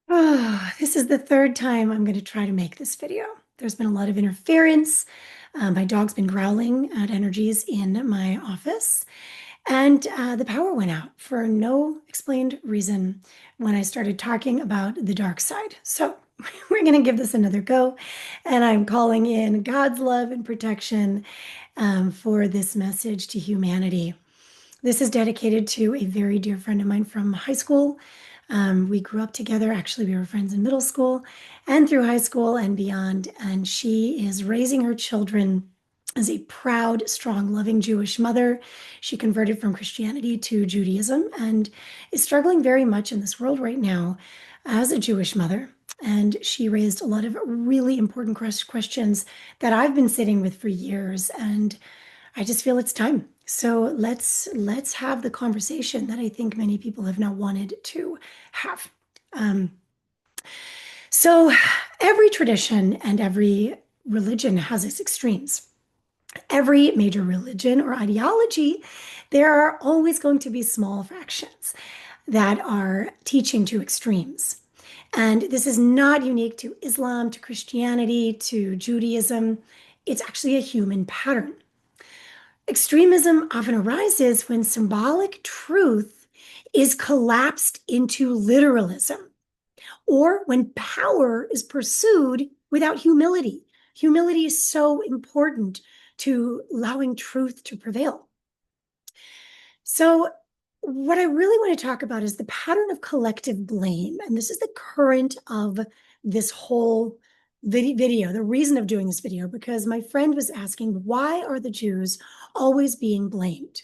Oh, this is the third time I'm going to try to make this video. There's been a lot of interference. My dog's been growling at energies in my office, and the power went out for no explained reason when I started talking about the dark side. So we're going to give this another go, and I'm calling in God's love and protection for this message to humanity. This is dedicated to a very dear friend of mine from high school. We grew up together. Actually, we were friends in middle school and through high school and beyond. And she is raising her children as a proud, strong, loving Jewish mother. She converted from Christianity to Judaism and is struggling very much in this world right now as a Jewish mother. And she raised a lot of really important questions that I've been sitting with for years. And I just feel it's time. So let's have the conversation that I think many people have now wanted to have. Um, so every tradition and every religion has its extremes. Every major religion or ideology, there are always going to be small fractions that are teaching to extremes. And this is not unique to Islam, to Christianity, to Judaism. It's actually a human pattern. Extremism often arises when symbolic truth is collapsed into literalism, or when power is pursued without humility. Humility is so important to allowing truth to prevail. So, what I really want to talk about is the pattern of collective blame. And this is the current of this whole video, the reason of doing this video, because my friend was asking, why are the Jews always being blamed?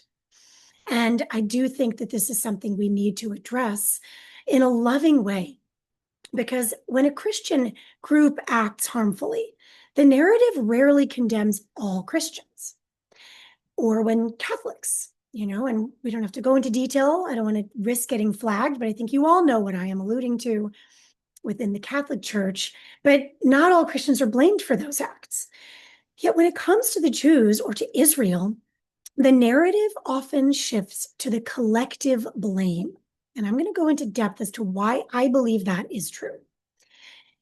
And I do think that this is something we need to address in a loving way, because when a Christian group acts harmfully, the narrative rarely condemns all Christians. Or when Catholics, and we don't have to go into detail. I don't want to risk getting flagged, but I think you all know what I am alluding to within the Catholic Church. But not all Christians are blamed for those acts. Yet when it comes to the Jews or to Israel, the narrative often shifts to the collective blame. And I'm going to go into depth as to why I believe that is true.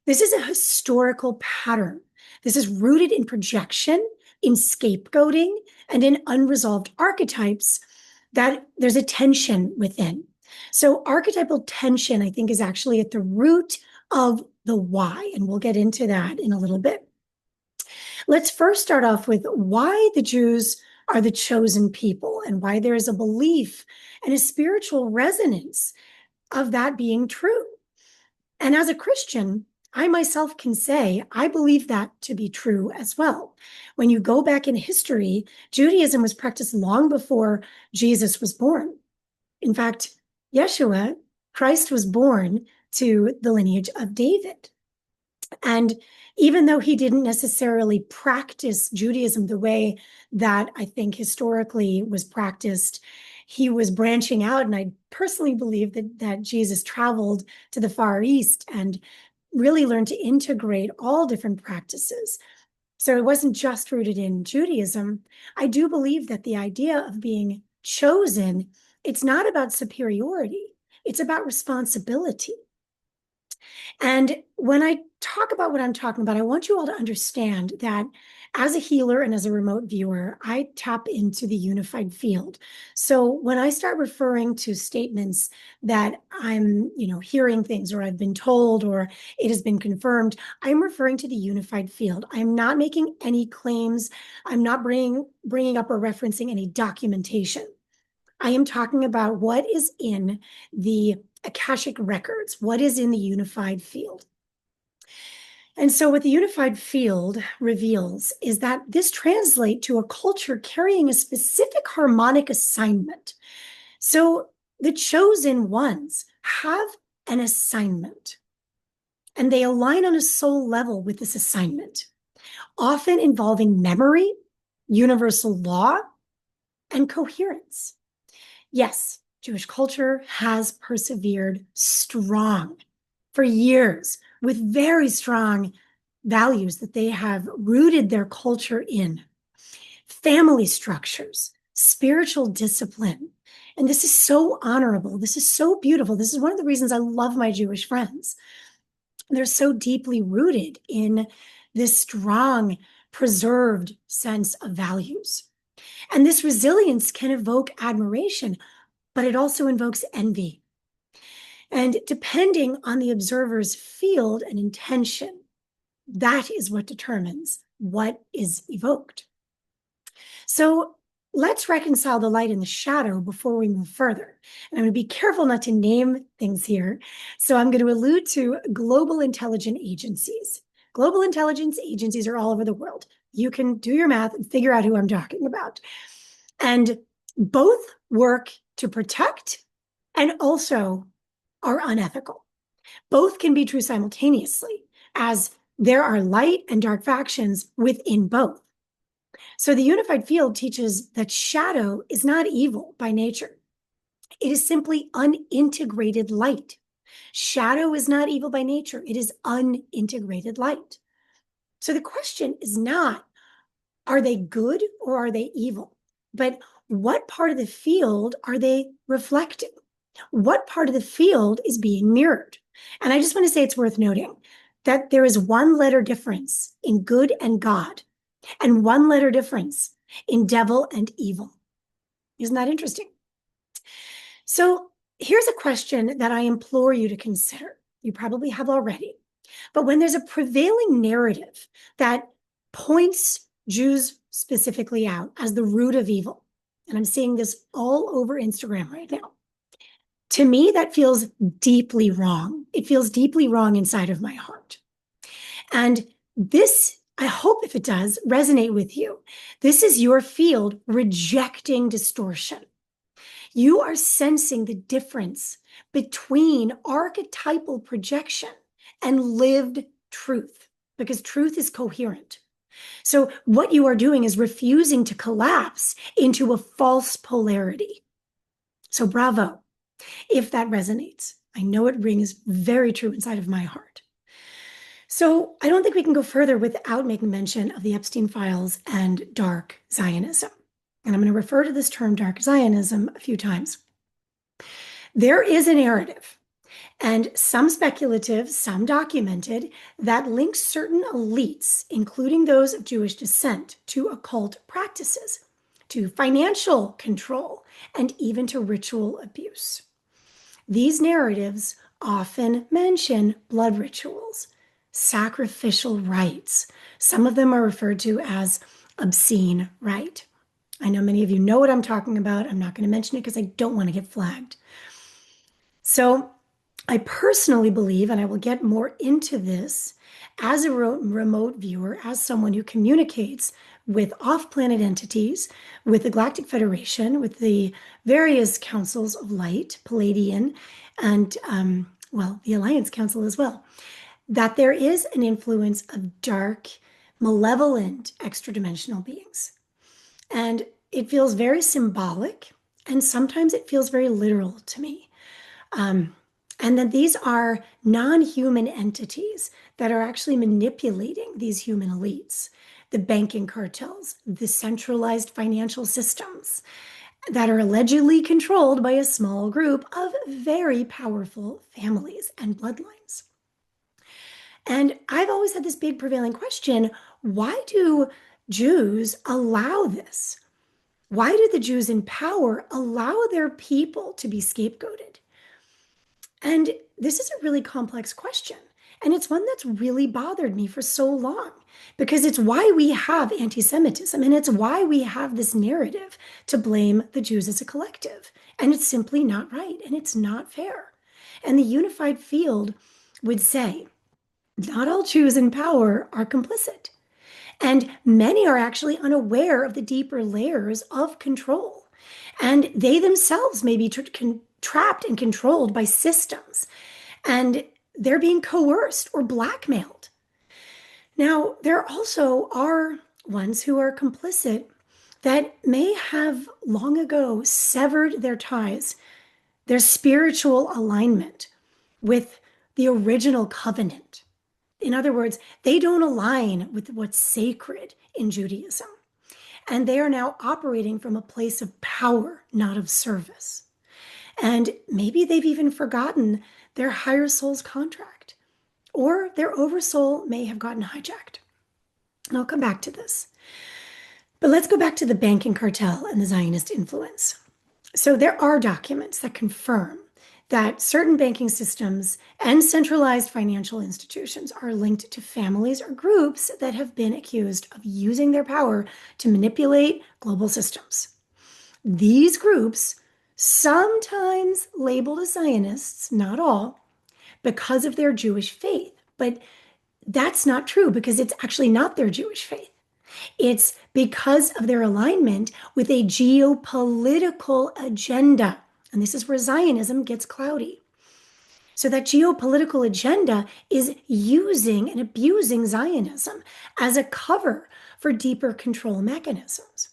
This is a historical pattern. This is rooted in projection, in scapegoating, and in unresolved archetypes that there's a tension within. So archetypal tension, I think, is actually at the root of the why, and we'll get into that in a little bit. Let's first start off with why the Jews are the chosen people and why there is a belief and a spiritual resonance of that being true. And as a Christian, I myself can say I believe that to be true as well. When you go back in history, Judaism was practiced long before Jesus was born. In fact, Yeshua, Christ, was born to the lineage of David. And even though he didn't necessarily practice Judaism the way that I think historically was practiced, he was branching out. And I personally believe that Jesus traveled to the Far East and really learned to integrate all different practices. So it wasn't just rooted in Judaism. I do believe that the idea of being chosen, it's not about superiority. It's about responsibility. And when I talk about what I'm talking about, I want you all to understand that as a healer and as a remote viewer, I tap into the unified field. So when I start referring to statements that I'm, hearing things or I've been told or it has been confirmed, I'm referring to the unified field. I'm not making any claims. I'm not bringing up or referencing any documentation. I am talking about what is in the Akashic records, what is in the unified field. And so what the unified field reveals is that this translates to a culture carrying a specific harmonic assignment. So the chosen ones have an assignment, and they align on a soul level with this assignment, often involving memory, universal law, and coherence. Yes, Jewish culture has persevered strong for years with very strong values that they have rooted their culture in. Family structures, spiritual discipline. And this is so honorable. This is so beautiful. This is one of the reasons I love my Jewish friends. They're so deeply rooted in this strong, preserved sense of values. And this resilience can evoke admiration, but it also invokes envy. And depending on the observer's field and intention, that is what determines what is evoked. So let's reconcile the light and the shadow before we move further. And I'm going to be careful not to name things here. So I'm going to allude to global intelligence agencies. Global intelligence agencies are all over the world. You can do your math and figure out who I'm talking about. And both work to protect and also are unethical. Both can be true simultaneously, as there are light and dark factions within both. So the unified field teaches that shadow is not evil by nature. It is simply unintegrated light. Shadow is not evil by nature. It is unintegrated light. So the question is not, are they good or are they evil? But what part of the field are they reflecting? What part of the field is being mirrored? And I just want to say it's worth noting that there is one letter difference in good and God, and one letter difference in devil and evil. Isn't that interesting? So here's a question that I implore you to consider. You probably have already. But when there's a prevailing narrative that points Jews specifically out as the root of evil, and I'm seeing this all over Instagram right now, to me, that feels deeply wrong. It feels deeply wrong inside of my heart. And this, I hope if it does, resonate with you. This is your field rejecting distortion. You are sensing the difference between archetypal projection and lived truth, because truth is coherent. So what you are doing is refusing to collapse into a false polarity. So bravo, if that resonates. I know it rings very true inside of my heart. So I don't think we can go further without making mention of the Epstein files and dark Zionism. And I'm going to refer to this term dark Zionism a few times. There is a narrative, and some speculative, some documented, that links certain elites, including those of Jewish descent, to occult practices, to financial control, and even to ritual abuse. These narratives often mention blood rituals, sacrificial rites. Some of them are referred to as obscene rite. I know many of you know what I'm talking about. I'm not going to mention it because I don't want to get flagged. So I personally believe, and I will get more into this as a remote viewer, as someone who communicates with off-planet entities, with the Galactic Federation, with the various councils of light, Palladian, and, well, the Alliance Council as well, that there is an influence of dark, malevolent, extra-dimensional beings. And it feels very symbolic, and sometimes it feels very literal to me. And that these are non-human entities that are actually manipulating these human elites, the banking cartels, the centralized financial systems that are allegedly controlled by a small group of very powerful families and bloodlines. And I've always had this big prevailing question, why do Jews allow this? Why do the Jews in power allow their people to be scapegoated? And this is a really complex question. And it's one that's really bothered me for so long, because it's why we have anti-Semitism, and it's why we have this narrative to blame the Jews as a collective. And it's simply not right, and it's not fair. And the unified field would say, not all Jews in power are complicit. And many are actually unaware of the deeper layers of control. And they themselves may be trapped and controlled by systems. And they're being coerced or blackmailed. Now, there also are ones who are complicit that may have long ago severed their ties, their spiritual alignment with the original covenant. In other words, they don't align with what's sacred in Judaism. And they are now operating from a place of power, not of service. And maybe they've even forgotten their higher soul's contract. or their oversoul may have gotten hijacked. And I'll come back to this. But let's go back to the banking cartel and the Zionist influence. So there are documents that confirm that certain banking systems and centralized financial institutions are linked to families or groups that have been accused of using their power to manipulate global systems. These groups, sometimes labeled as Zionists, not all, because of their Jewish faith. But that's not true because it's actually not their Jewish faith. It's because of their alignment with a geopolitical agenda. And this is where Zionism gets cloudy. So that geopolitical agenda is using and abusing Zionism as a cover for deeper control mechanisms.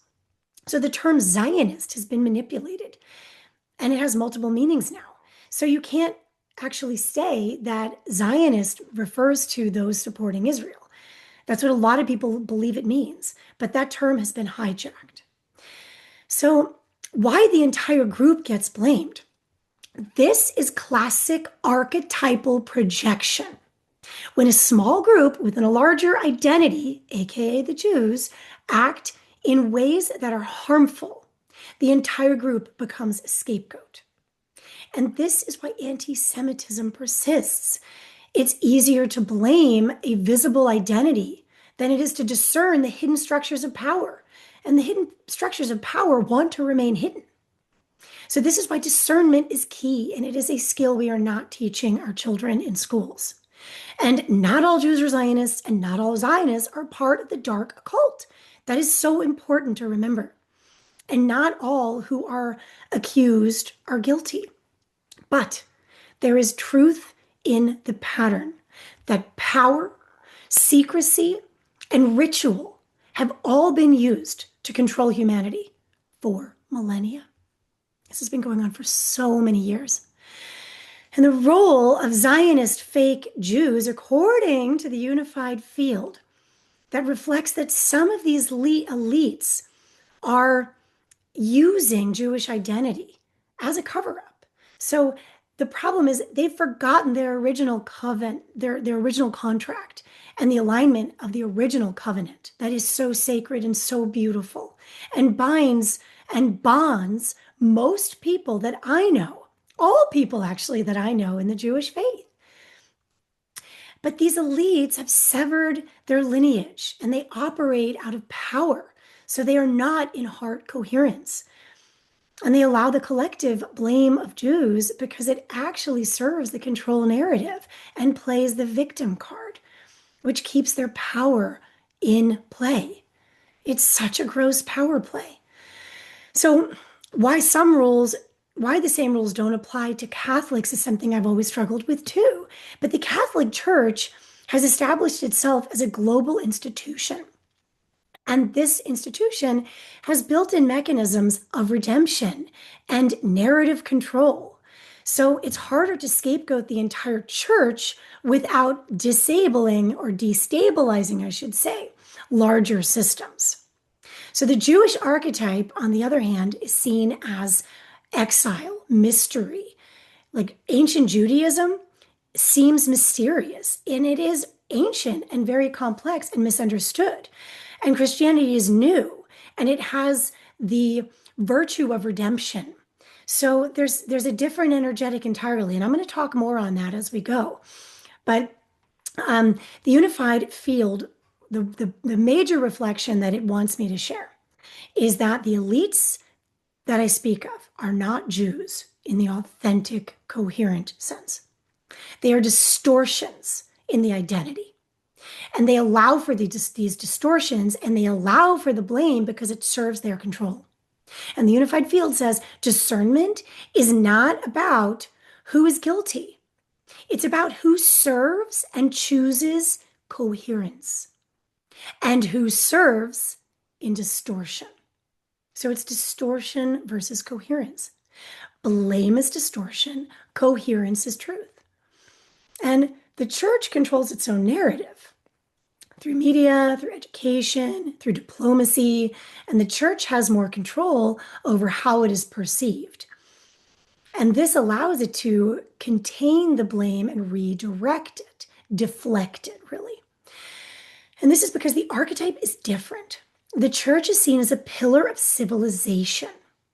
So the term Zionist has been manipulated, and it has multiple meanings now. So you can't actually say that Zionist refers to those supporting Israel. That's what a lot of people believe it means, but that term has been hijacked. So why the entire group gets blamed? This is classic archetypal projection. When a small group within a larger identity, aka the Jews, act in ways that are harmful, the entire group becomes a scapegoat. And this is why anti-Semitism persists. It's easier to blame a visible identity than it is to discern the hidden structures of power. And the hidden structures of power want to remain hidden. So this is why discernment is key, and it is a skill we are not teaching our children in schools. And not all Jews are Zionists, and not all Zionists are part of the dark occult. That is so important to remember. And not all who are accused are guilty. But there is truth in the pattern that power, secrecy, and ritual have all been used to control humanity for millennia. This has been going on for so many years. And the role of Zionist fake Jews, according to the unified field, that reflects that some of these elites are using Jewish identity as a cover-up. So the problem is they've forgotten their original covenant, their original contract, and the alignment of the original covenant that is so sacred and so beautiful, and binds and bonds most people that I know, all people actually that I know in the Jewish faith. But these elites have severed their lineage and they operate out of power. So they are not in heart coherence. And they allow the collective blame of Jews because it actually serves the control narrative and plays the victim card, which keeps their power in play. It's such a gross power play. So why the same rules don't apply to Catholics is something I've always struggled with too. But the Catholic Church has established itself as a global institution. And this institution has built-in mechanisms of redemption and narrative control. So it's harder to scapegoat the entire church without disabling or destabilizing, I should say, larger systems. So the Jewish archetype, on the other hand, is seen as exile, mystery. Like ancient Judaism seems mysterious, and it is ancient and very complex and misunderstood. And Christianity is new, and it has the virtue of redemption. So there's a different energetic entirely, and I'm going to talk more on that as we go. But the unified field, the major reflection that it wants me to share is that the elites that I speak of are not Jews in the authentic, coherent sense. They are distortions in the identity. And they allow for these distortions, and they allow for the blame because it serves their control. And the unified field says discernment is not about who is guilty. It's about who serves and chooses coherence and who serves in distortion. So it's distortion versus coherence. Blame is distortion, coherence is truth. And the church controls its own narrative through media, through education, through diplomacy, and the church has more control over how it is perceived. And this allows it to contain the blame and redirect it deflected, really. And this is because the archetype is different. The church is seen as a pillar of civilization,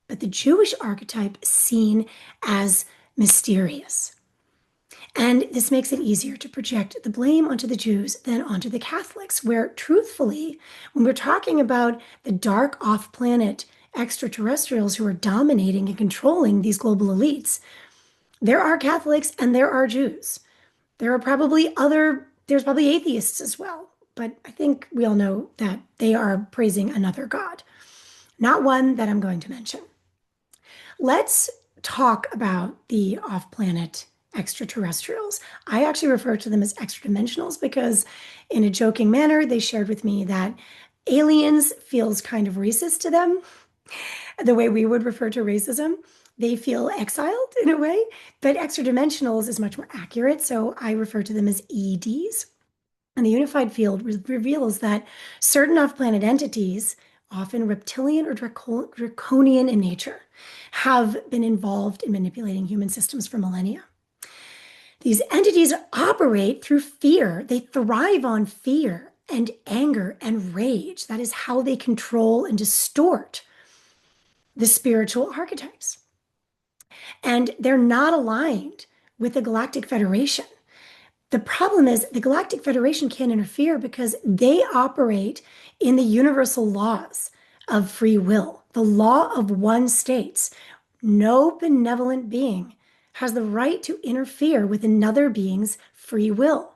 but the Jewish archetype is seen as mysterious. And this makes it easier to project the blame onto the Jews than onto the Catholics, where truthfully, when we're talking about the dark off-planet extraterrestrials who are dominating and controlling these global elites, there are Catholics and there are Jews. There's probably atheists as well, but I think we all know that they are praising another God, not one that I'm going to mention. Let's talk about the off-planet extraterrestrials. I actually refer to them as extra-dimensionals because in a joking manner, they shared with me that aliens feels kind of racist to them, the way we would refer to racism. They feel exiled in a way, but extra-dimensionals is much more accurate. So I refer to them as EDs. And the unified field reveals that certain off-planet entities, often reptilian or draconian in nature, have been involved in manipulating human systems for millennia. These entities operate through fear. They thrive on fear and anger and rage. That is how they control and distort the spiritual archetypes. And they're not aligned with the Galactic Federation. The problem is the Galactic Federation can't interfere because they operate in the universal laws of free will. The law of one states. No benevolent being has the right to interfere with another being's free will.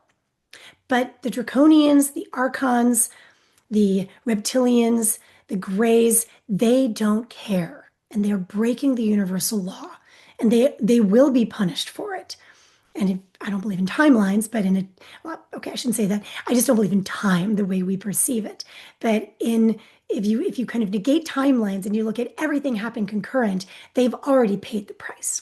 But the Draconians, the Archons, the Reptilians, the Greys, they don't care. And they're breaking the universal law. And they will be punished for it. And I don't believe in timelines, but I shouldn't say that. I just don't believe in time the way we perceive it. But if you kind of negate timelines and you look at everything happening concurrent, they've already paid the price.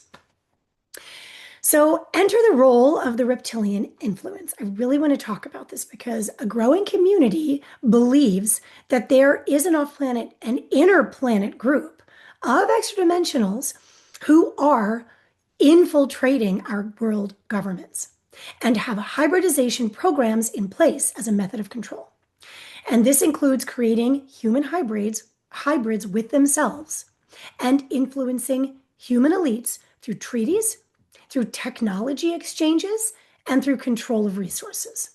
So enter the role of the reptilian influence. I really want to talk about this because a growing community believes that there is an off-planet and inter-planet group of extra-dimensionals who are infiltrating our world governments and have hybridization programs in place as a method of control. And this includes creating human hybrids with themselves and influencing human elites through treaties, through technology exchanges, and through control of resources.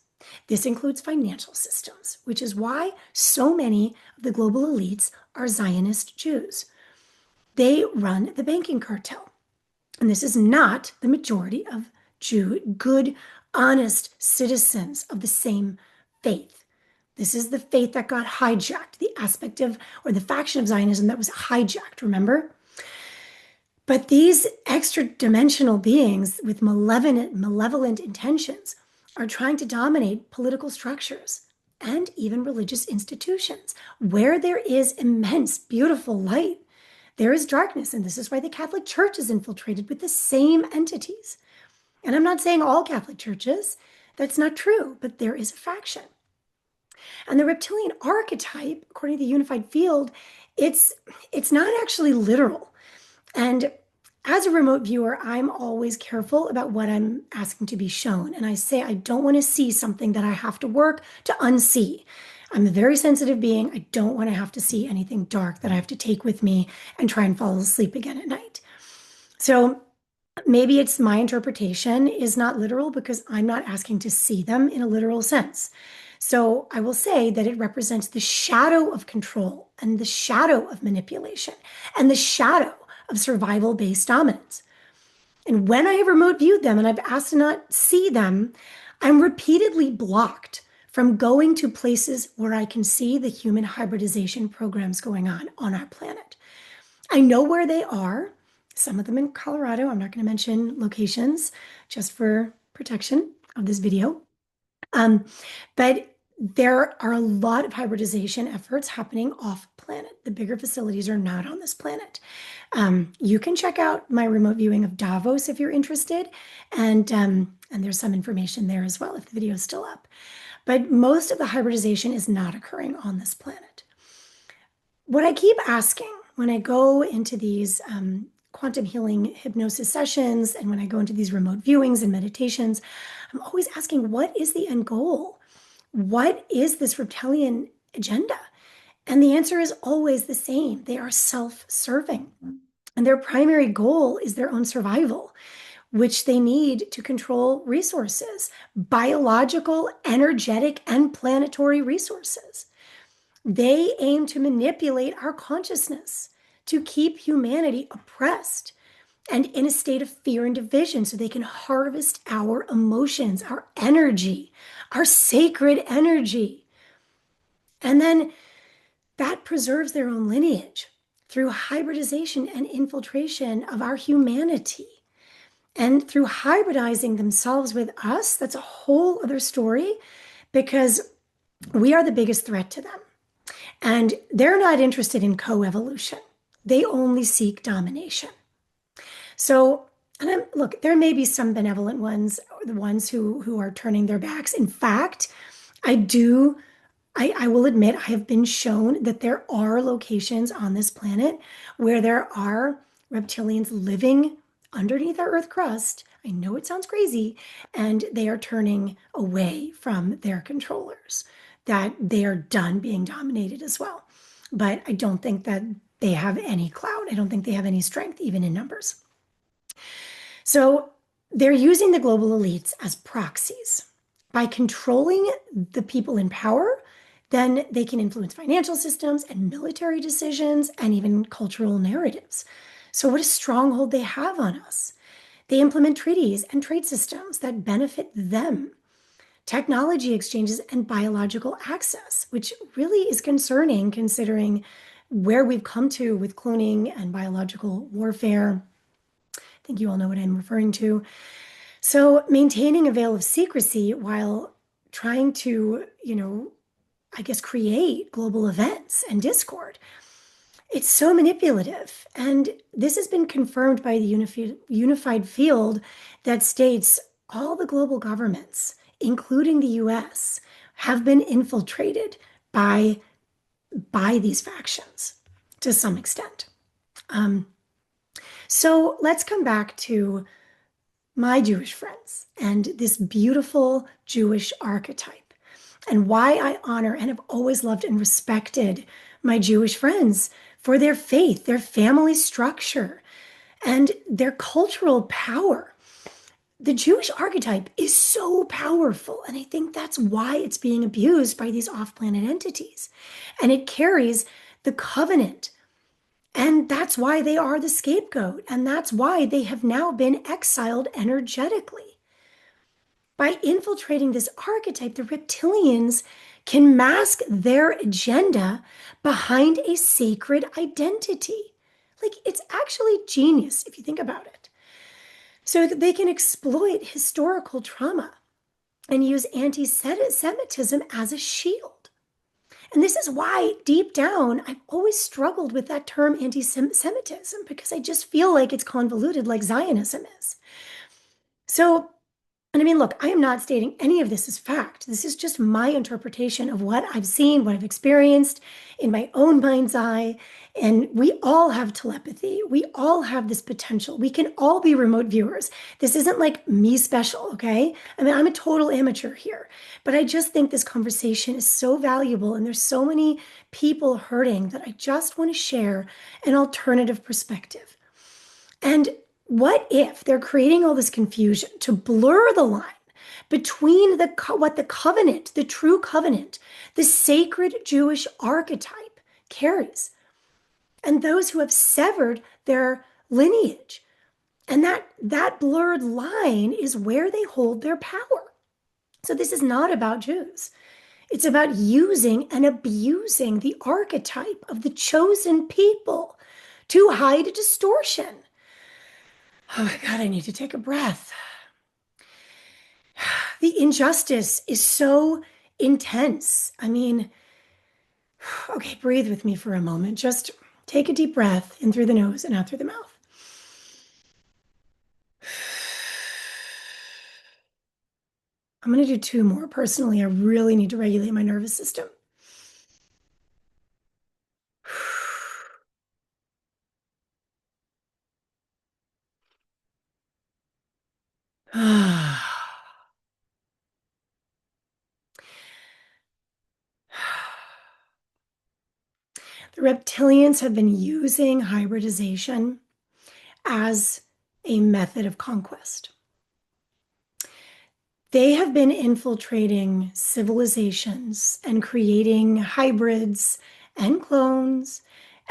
This includes financial systems, which is why so many of the global elites are Zionist Jews. They run the banking cartel. And this is not the majority of good, honest citizens of the same faith. This is the faith that got hijacked, the aspect of, or the faction of Zionism that was hijacked, remember? But these extra-dimensional beings with malevolent intentions are trying to dominate political structures and even religious institutions. Where there is immense, beautiful light, there is darkness, and this is why the Catholic Church is infiltrated with the same entities. And I'm not saying all Catholic churches, that's not true, but there is a faction. And the reptilian archetype, according to the unified field, it's not actually literal. And as a remote viewer, I'm always careful about what I'm asking to be shown. And I say I don't want to see something that I have to work to unsee. I'm a very sensitive being. I don't want to have to see anything dark that I have to take with me and try and fall asleep again at night. So maybe it's my interpretation is not literal because I'm not asking to see them in a literal sense. So I will say that it represents the shadow of control and the shadow of manipulation and the shadow of survival-based dominance. And when I have remote viewed them and I've asked to not see them, I'm repeatedly blocked from going to places where I can see the human hybridization programs going on our planet. I know where they are, some of them in Colorado. I'm not going to mention locations just for protection of this video. But there are a lot of hybridization efforts happening off planet. The bigger facilities are not on this planet. You can check out my remote viewing of Davos if you're interested. And there's some information there as well if the video is still up. But most of the hybridization is not occurring on this planet. What I keep asking when I go into these quantum healing hypnosis sessions and when I go into these remote viewings and meditations, I'm always asking, what is the end goal? What is this reptilian agenda? And the answer is always the same. They are self-serving. And their primary goal is their own survival, which they need to control resources, biological, energetic, and planetary resources. They aim to manipulate our consciousness to keep humanity oppressed and in a state of fear and division so they can harvest our emotions, our energy, our sacred energy. And then that preserves their own lineage through hybridization and infiltration of our humanity. And through hybridizing themselves with us, that's a whole other story because we are the biggest threat to them. And they're not interested in coevolution. They only seek domination. So, look, there may be some benevolent ones, the ones who are turning their backs. In fact, I will admit, I have been shown that there are locations on this planet where there are reptilians living underneath our Earth crust. I know it sounds crazy, and they are turning away from their controllers, that they are done being dominated as well. But I don't think that they have any clout. I don't think they have any strength, even in numbers. So they're using the global elites as proxies. By controlling the people in power, then they can influence financial systems and military decisions and even cultural narratives. So what a stronghold they have on us. They implement treaties and trade systems that benefit them, technology exchanges and biological access, which really is concerning considering where we've come to with cloning and biological warfare. I think you all know what I'm referring to. So maintaining a veil of secrecy while trying to, I guess, create global events and discord. It's so manipulative. And this has been confirmed by the unified field that states all the global governments, including the US, have been infiltrated by these factions to some extent. So let's come back to my Jewish friends and this beautiful Jewish archetype and why I honor and have always loved and respected my Jewish friends for their faith, their family structure, and their cultural power. The Jewish archetype is so powerful, and I think that's why it's being abused by these off-planet entities. And it carries the covenant, and that's why they are the scapegoat, and that's why they have now been exiled energetically. By infiltrating this archetype, the reptilians can mask their agenda behind a sacred identity. Like, it's actually genius if you think about it. So that they can exploit historical trauma and use anti-Semitism as a shield. And this is why, deep down, I've always struggled with that term anti-Semitism because I just feel like it's convoluted like Zionism is. So, and I mean, look, I am not stating any of this as fact. This is just my interpretation of what I've seen, what I've experienced in my own mind's eye. And we all have telepathy. We all have this potential. We can all be remote viewers. This isn't like me special, okay? I mean, I'm a total amateur here, but I just think this conversation is so valuable and there's so many people hurting that I just want to share an alternative perspective. And what if they're creating all this confusion to blur the line between what the covenant, the true covenant, the sacred Jewish archetype carries, and those who have severed their lineage? And that blurred line is where they hold their power. So this is not about Jews. It's about using and abusing the archetype of the chosen people to hide distortion. Oh my God, I need to take a breath. The injustice is so intense. I mean, okay, breathe with me for a moment. Just take a deep breath in through the nose and out through the mouth. I'm going to do two more. Personally, I really need to regulate my nervous system. The reptilians have been using hybridization as a method of conquest. They have been infiltrating civilizations and creating hybrids and clones.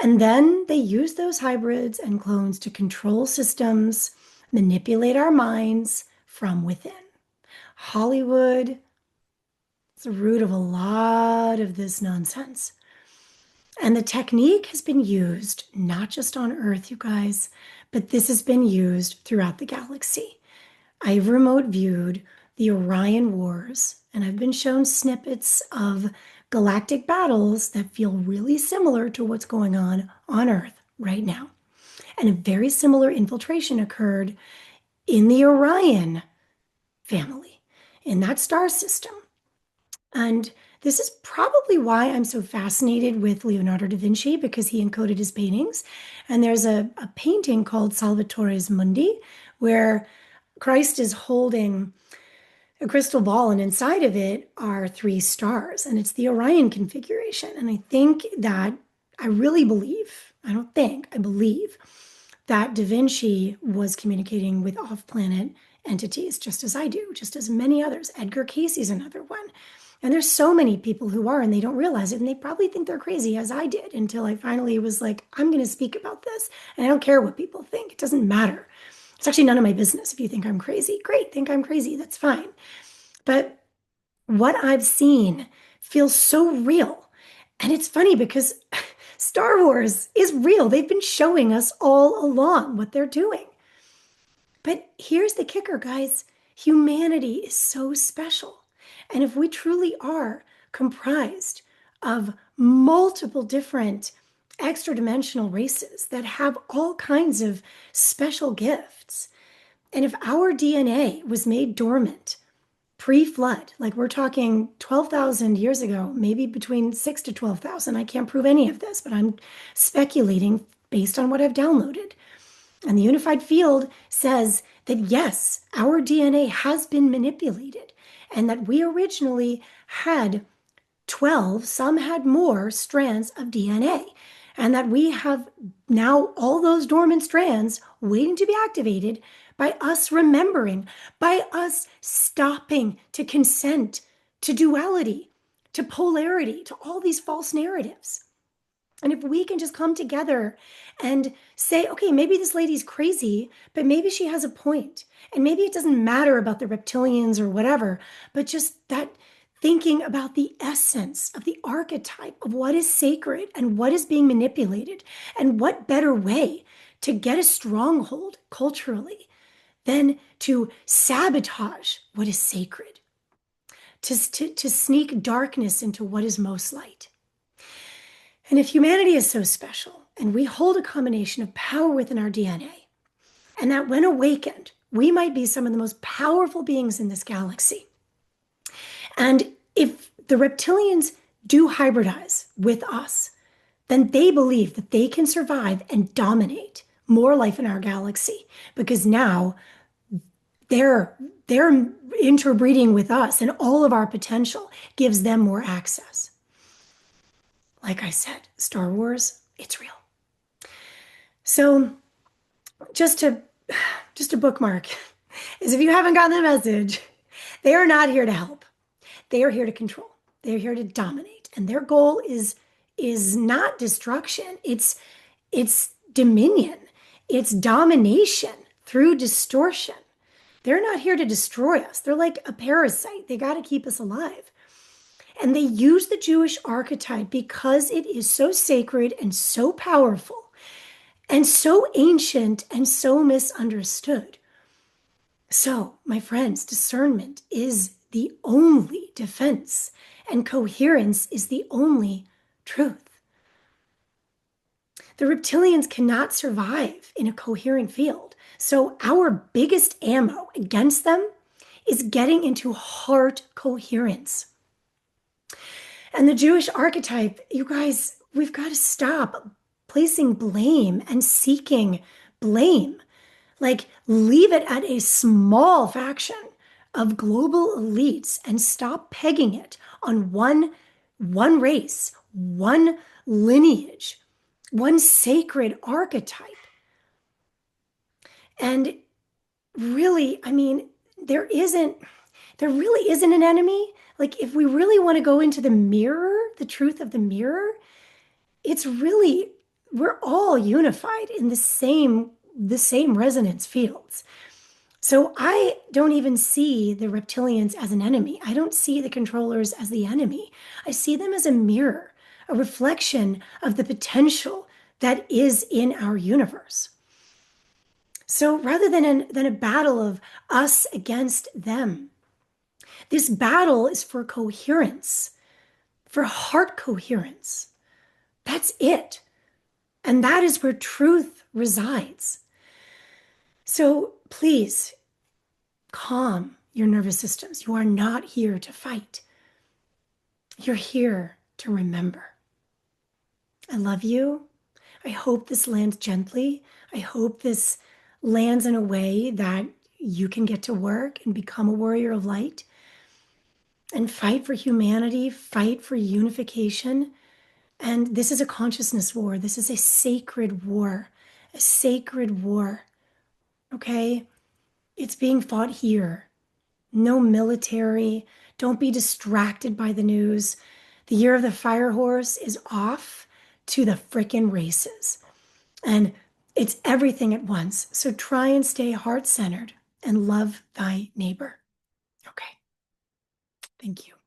And then they use those hybrids and clones to control systems, manipulate our minds from within. Hollywood is the root of a lot of this nonsense. And the technique has been used not just on Earth, you guys, but this has been used throughout the galaxy. I've remote viewed the Orion Wars, and I've been shown snippets of galactic battles that feel really similar to what's going on Earth right now. And a very similar infiltration occurred in the Orion family, in that star system. And this is probably why I'm so fascinated with Leonardo da Vinci, because he encoded his paintings. And there's a painting called Salvatore's Mundi, where Christ is holding a crystal ball, and inside of it are three stars, and it's the Orion configuration. And I think that I really believe, I don't think, I believe that Da Vinci was communicating with off-planet entities, just as I do, just as many others. Edgar Cayce's another one. And there's so many people who are, and they don't realize it, and they probably think they're crazy, as I did, until I finally was like, I'm going to speak about this, and I don't care what people think. It doesn't matter. It's actually none of my business. If you think I'm crazy, great, think I'm crazy, that's fine. But what I've seen feels so real. And it's funny because Star Wars is real. They've been showing us all along what they're doing. But here's the kicker, guys. Humanity is so special. And if we truly are comprised of multiple different extra-dimensional races that have all kinds of special gifts, and if our DNA was made dormant pre-flood, like we're talking 12,000 years ago, maybe between 6 to 12,000, I can't prove any of this, but I'm speculating based on what I've downloaded. And the unified field says that yes, our DNA has been manipulated, and that we originally had 12, some had more strands of DNA, and that we have now all those dormant strands waiting to be activated by us remembering, by us stopping to consent to duality, to polarity, to all these false narratives. And if we can just come together and say, okay, maybe this lady's crazy, but maybe she has a point. And maybe it doesn't matter about the reptilians or whatever, but just that thinking about the essence of the archetype of what is sacred and what is being manipulated, and what better way to get a stronghold culturally than to sabotage what is sacred, to sneak darkness into what is most light. And if humanity is so special, and we hold a combination of power within our DNA, and that when awakened, we might be some of the most powerful beings in this galaxy. And if the reptilians do hybridize with us, then they believe that they can survive and dominate more life in our galaxy, because now they're interbreeding with us, and all of our potential gives them more access. Like I said, Star Wars, it's real. So just to bookmark is, if you haven't gotten the message, they are not here to help. They are here to control. They're here to dominate. And their goal is not destruction. It's dominion. It's domination through distortion. They're not here to destroy us. They're like a parasite. They got to keep us alive. And they use the Jewish archetype because it is so sacred and so powerful and so ancient and so misunderstood. So, my friends, discernment is the only defense, and coherence is the only truth. The reptilians cannot survive in a coherent field. So our biggest ammo against them is getting into heart coherence. And the Jewish archetype, you guys, we've got to stop placing blame and seeking blame. Like, leave it at a small faction of global elites and stop pegging it on one one race, one lineage, one sacred archetype. And really, I mean, there isn't, there really isn't an enemy. Like, if we really want to go into the mirror, the truth of the mirror, it's really, we're all unified in the same resonance fields. So I don't even see the reptilians as an enemy. I don't see the controllers as the enemy. I see them as a mirror, a reflection of the potential that is in our universe. So rather than a battle of us against them, this battle is for coherence, for heart coherence. That's it. And that is where truth resides. So please calm your nervous systems. You are not here to fight. You're here to remember. I love you. I hope this lands gently. I hope this lands in a way that you can get to work and become a warrior of light and fight for humanity, fight for unification. And this is a consciousness war. This is a sacred war, a sacred war. Okay? It's being fought here. No military. Don't be distracted by the news. The year of the fire horse is off to the frickin' races. And it's everything at once. So try and stay heart centered and love thy neighbor. Okay. Thank you.